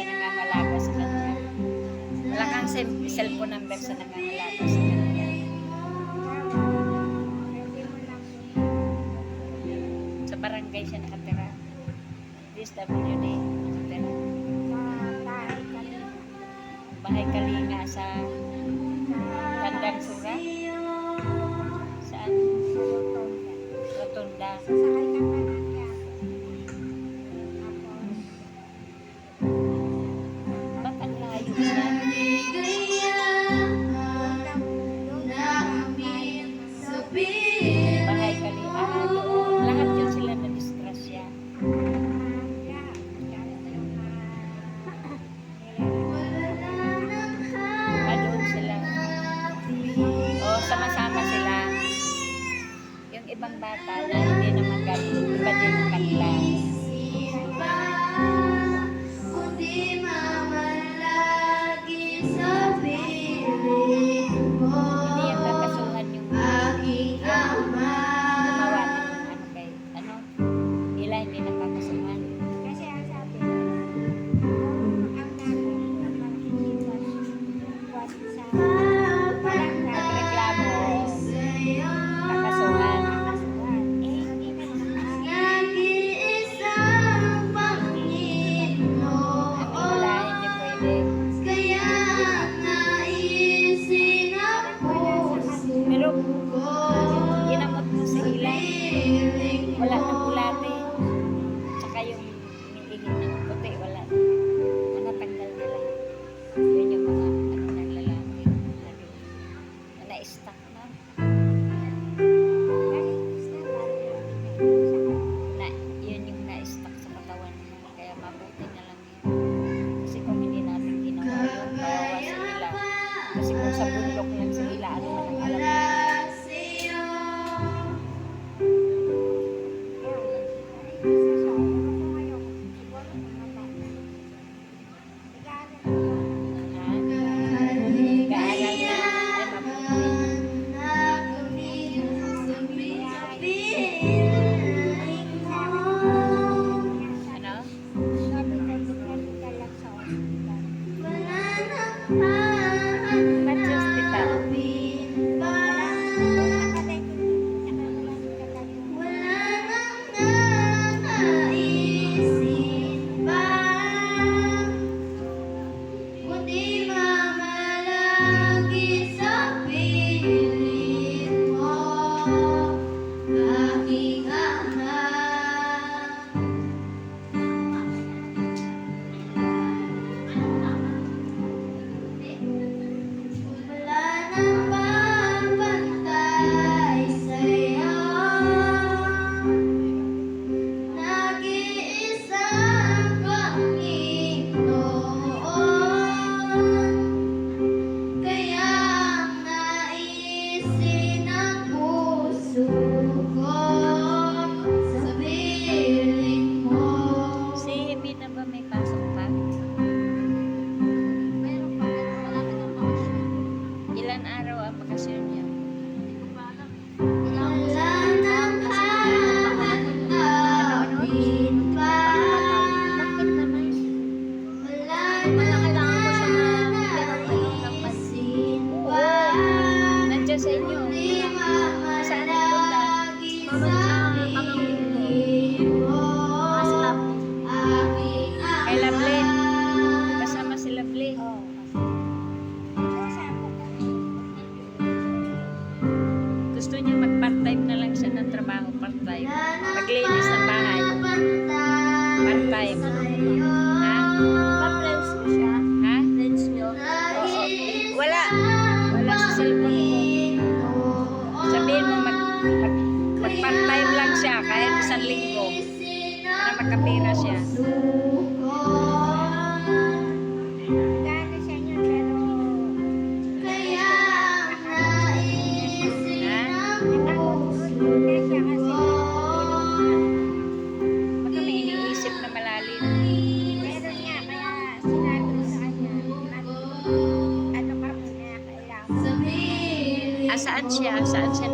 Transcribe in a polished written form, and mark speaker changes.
Speaker 1: sa nangangalaga sa kanya. Wala kang cellphone number sa nangangalaga sa kanya. Sa barangay siya nakatira. DSWD nakatira. Bahay Kalinga sa Tandang Sura. Saan? Rotunda. Ba't ang layo na? Bahay Kalinga. Doon. Lahat yun sila na disgrasya. Doon sila. Sama-sama sila. Yung ibang bata na hindi naman ganun. Iba din yung kanila. Hindi yan kakasuhan yung gumawa ng ila hindi nakakasuhan.
Speaker 2: Kasi ang sabi ang sa
Speaker 1: Reklamo. Kakasuhan. Pero ginamot mo sa ilan, wala nang bulate. Tsaka yung miingin ng puti, wala. Natanggal na lang. Yun yung mga ng lalaki. Na-stuck na. Yun yung na-stuck sa katawan mo. Kaya mabuti na lang yun. Kasi kung hindi natin ginawa yun, kawawa sa ila. Kasi kung sa bundok lang sa ila, ano man ang alam mo. Ilan araw ang bakasyon niya? Nandiyan sa inyo. Saan nagpunta? Kay Lovely. Kasama si Lovely. Gusto niya mag-part-time na lang siya ng trabaho, part-time. Maglinis ng bahay. Part-time. Ha?
Speaker 2: Pa-friends mo siya?
Speaker 1: Ha?
Speaker 2: Friends nyo?
Speaker 1: Wala. Wala sa cellphone ko. Sabihin mo mag-part-time lang siya kahit isang linggo para makapira siya.
Speaker 2: Gano'n siya niya pero
Speaker 1: Baka may iniisip na malalim.
Speaker 2: meron niya, kaya sinabi ko sa kanya, ano ka muna kailangan.
Speaker 1: Saan siya? Saan siya